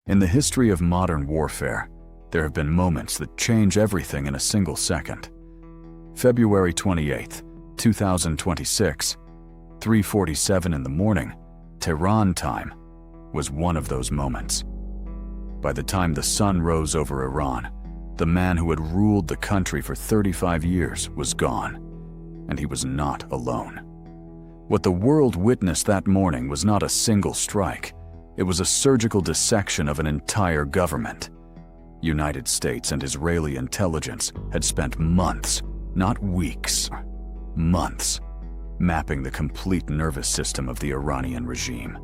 In the history of modern warfare, there have been moments that change everything in a single second. February 28, 2026, 3:47 in the morning, Tehran time, was one of those moments. By the time the sun rose over Iran, the man who had ruled the country for 35 years was gone, and he was not alone. What the world witnessed that morning was not a single strike. It was a surgical dissection of an entire government. United States and Israeli intelligence had spent months, not weeks, months, mapping the complete nervous system of the Iranian regime.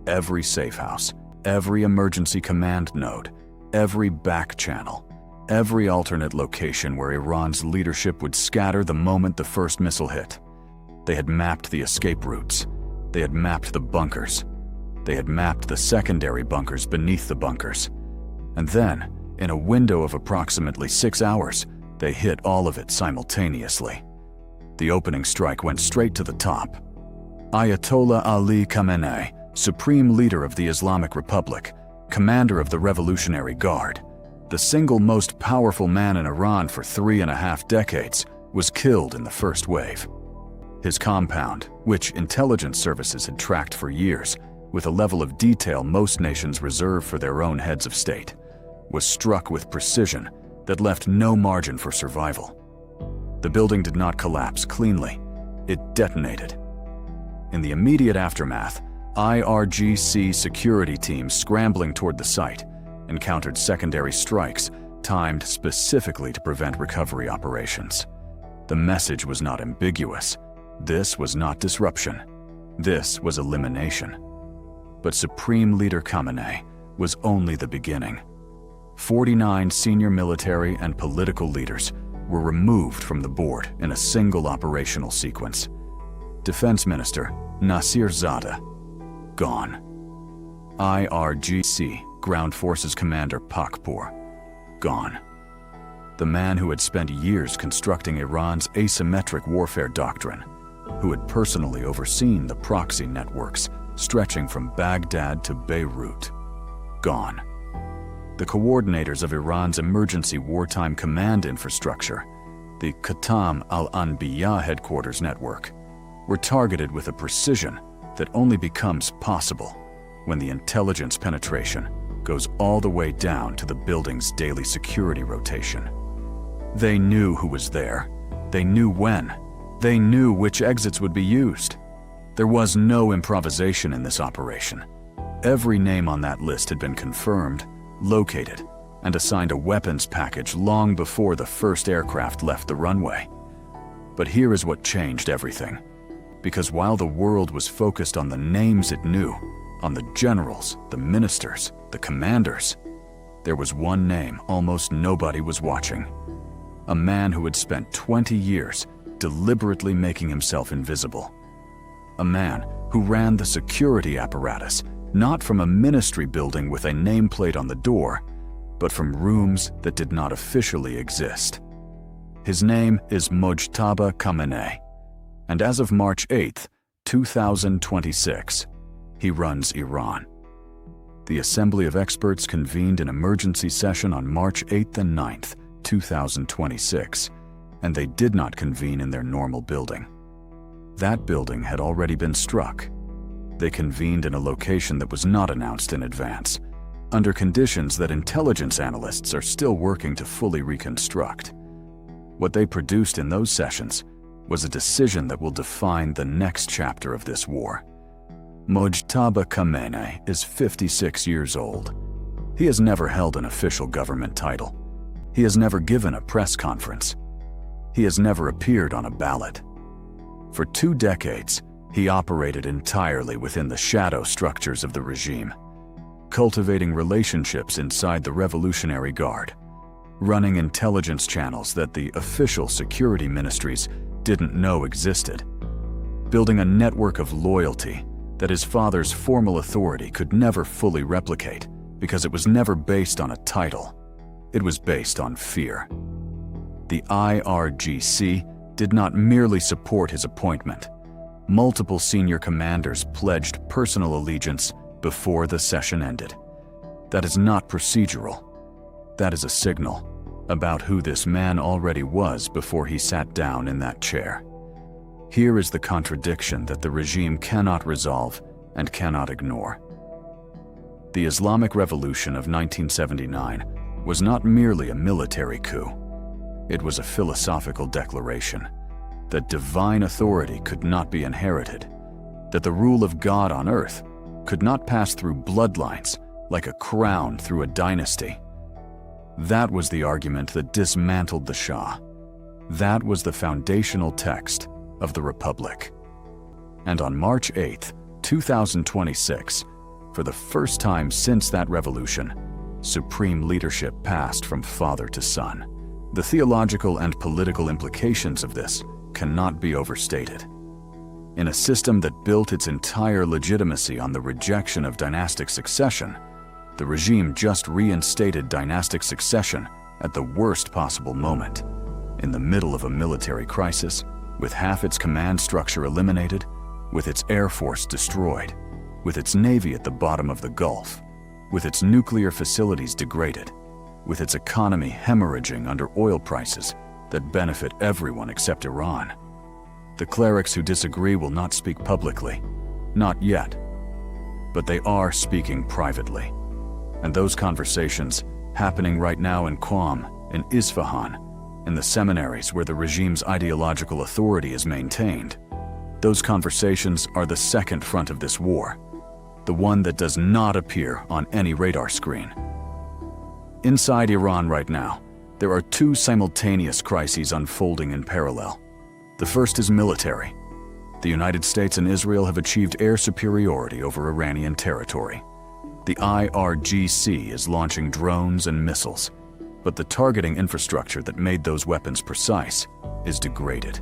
Every safe house, every emergency command node, every back channel, every alternate location where Iran's leadership would scatter the moment the first missile hit. They had mapped the escape routes. They had mapped the bunkers. They had mapped the secondary bunkers beneath the bunkers. And then, in a window of approximately 6 hours, they hit all of it simultaneously. The opening strike went straight to the top. Ayatollah Ali Khamenei, Supreme Leader of the Islamic Republic, Commander of the Revolutionary Guard, the single most powerful man in Iran for 3.5 decades, was killed in the first wave. His compound, which intelligence services had tracked for years, with a level of detail most nations reserve for their own heads of state, was struck with precision that left no margin for survival. The building did not collapse cleanly. It detonated. In the immediate aftermath, IRGC security teams scrambling toward the site encountered secondary strikes timed specifically to prevent recovery operations. The message was not ambiguous. This was not disruption. This was elimination. But Supreme Leader Khamenei was only the beginning. 49 senior military and political leaders were removed from the board in a single operational sequence. Defense Minister Nasir Zadeh, gone. IRGC Ground Forces Commander Pakpour, gone. The man who had spent years constructing Iran's asymmetric warfare doctrine, who had personally overseen the proxy networks stretching from Baghdad to Beirut, gone. The coordinators of Iran's emergency wartime command infrastructure, the Khatam al-Anbiya headquarters network, were targeted with a precision that only becomes possible when the intelligence penetration goes all the way down to the building's daily security rotation. They knew who was there. They knew when. They knew which exits would be used. There was no improvisation in this operation. Every name on that list had been confirmed, located, and assigned a weapons package long before the first aircraft left the runway. But here is what changed everything. Because while the world was focused on the names it knew, on the generals, the ministers, the commanders, there was one name almost nobody was watching. A man who had spent 20 years deliberately making himself invisible. A man who ran the security apparatus, not from a ministry building with a nameplate on the door, but from rooms that did not officially exist. His name is Mojtaba Khamenei, and as of March 8, 2026, he runs Iran. The Assembly of Experts convened an emergency session on March 8th and 9th, 2026, and they did not convene in their normal building. That building had already been struck. They convened in a location that was not announced in advance, under conditions that intelligence analysts are still working to fully reconstruct. What they produced in those sessions was a decision that will define the next chapter of this war. Mojtaba Khamenei is 56 years old. He has never held an official government title. He has never given a press conference. He has never appeared on a ballot. For 2 decades, he operated entirely within the shadow structures of the regime, cultivating relationships inside the Revolutionary Guard, running intelligence channels that the official security ministries didn't know existed, building a network of loyalty that his father's formal authority could never fully replicate because it was never based on a title. It was based on fear. The IRGC did not merely support his appointment. Multiple senior commanders pledged personal allegiance before the session ended. That is not procedural. That is a signal about who this man already was before he sat down in that chair. Here is the contradiction that the regime cannot resolve and cannot ignore. The Islamic Revolution of 1979 was not merely a military coup. It was a philosophical declaration that divine authority could not be inherited, that the rule of God on earth could not pass through bloodlines like a crown through a dynasty. That was the argument that dismantled the Shah. That was the foundational text of the Republic. And on March 8, 2026, for the first time since that revolution, supreme leadership passed from father to son. The theological and political implications of this cannot be overstated. In a system that built its entire legitimacy on the rejection of dynastic succession, the regime just reinstated dynastic succession at the worst possible moment, in the middle of a military crisis, with half its command structure eliminated, with its air force destroyed, with its navy at the bottom of the Gulf, with its nuclear facilities degraded, with its economy hemorrhaging under oil prices that benefit everyone except Iran. The clerics who disagree will not speak publicly, not yet, but they are speaking privately. And those conversations happening right now in Qom, in Isfahan, in the seminaries where the regime's ideological authority is maintained, those conversations are the second front of this war, the one that does not appear on any radar screen. Inside Iran right now, there are two simultaneous crises unfolding in parallel. The first is military. The United States and Israel have achieved air superiority over Iranian territory. The IRGC is launching drones and missiles, but the targeting infrastructure that made those weapons precise is degraded.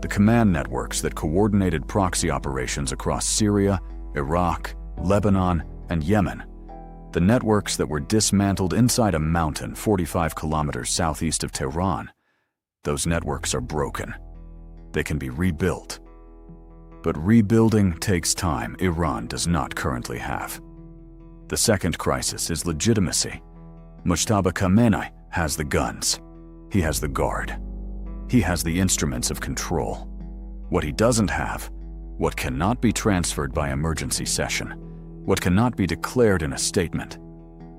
The command networks that coordinated proxy operations across Syria, Iraq, Lebanon, and Yemen, the networks that were dismantled inside a mountain 45 kilometers southeast of Tehran, those networks are broken. They can be rebuilt. But rebuilding takes time Iran does not currently have. The second crisis is legitimacy. Mojtaba Khamenei has the guns. He has the guard. He has the instruments of control. What he doesn't have, what cannot be transferred by emergency session, what cannot be declared in a statement,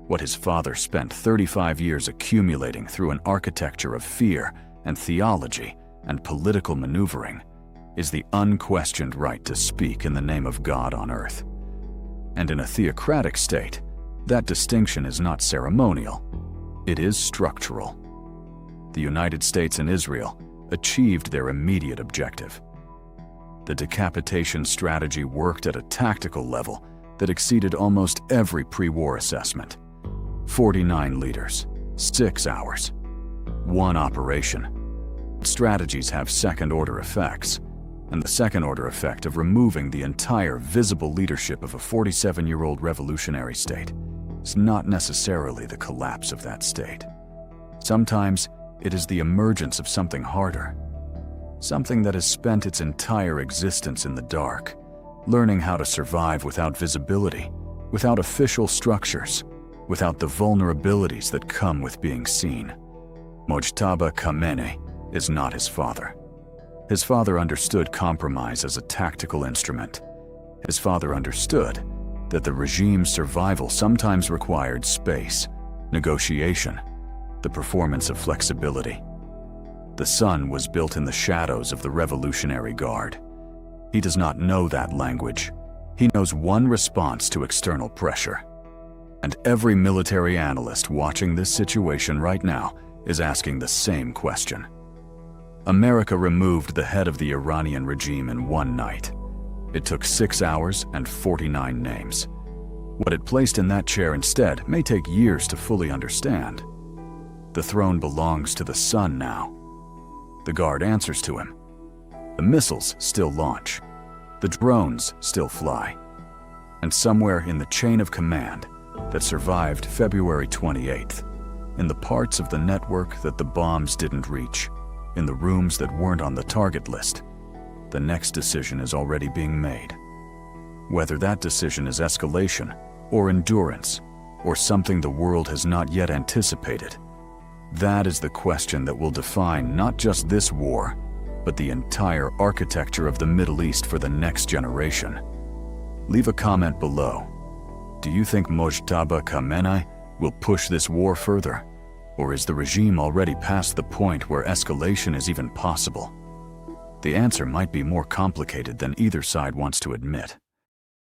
what his father spent 35 years accumulating through an architecture of fear and theology and political maneuvering, is the unquestioned right to speak in the name of God on earth. And in a theocratic state, that distinction is not ceremonial, it is structural. The United States and Israel achieved their immediate objective. The decapitation strategy worked at a tactical level that exceeded almost every pre-war assessment. 49 leaders, 6 hours, one operation. Strategies have second-order effects, and the second-order effect of removing the entire visible leadership of a 47-year-old revolutionary state is not necessarily the collapse of that state. Sometimes it is the emergence of something harder, something that has spent its entire existence in the dark, learning how to survive without visibility, without official structures, without the vulnerabilities that come with being seen. Mojtaba Khamenei is not his father. His father understood compromise as a tactical instrument. His father understood that the regime's survival sometimes required space, negotiation, the performance of flexibility. The son was built in the shadows of the Revolutionary Guard. He does not know that language. He knows one response to external pressure. And every military analyst watching this situation right now is asking the same question. America removed the head of the Iranian regime in one night. It took 6 hours and 49 names. What it placed in that chair instead may take years to fully understand. The throne belongs to the son now. The guard answers to him. The missiles still launch. The drones still fly. And somewhere in the chain of command that survived February 28th, in the parts of the network that the bombs didn't reach, in the rooms that weren't on the target list, the next decision is already being made. Whether that decision is escalation or endurance, or something the world has not yet anticipated? That is the question that will define not just this war, but the entire architecture of the Middle East for the next generation. Leave a comment below. Do you think Mojtaba Khamenei will push this war further? Or is the regime already past the point where escalation is even possible? The answer might be more complicated than either side wants to admit.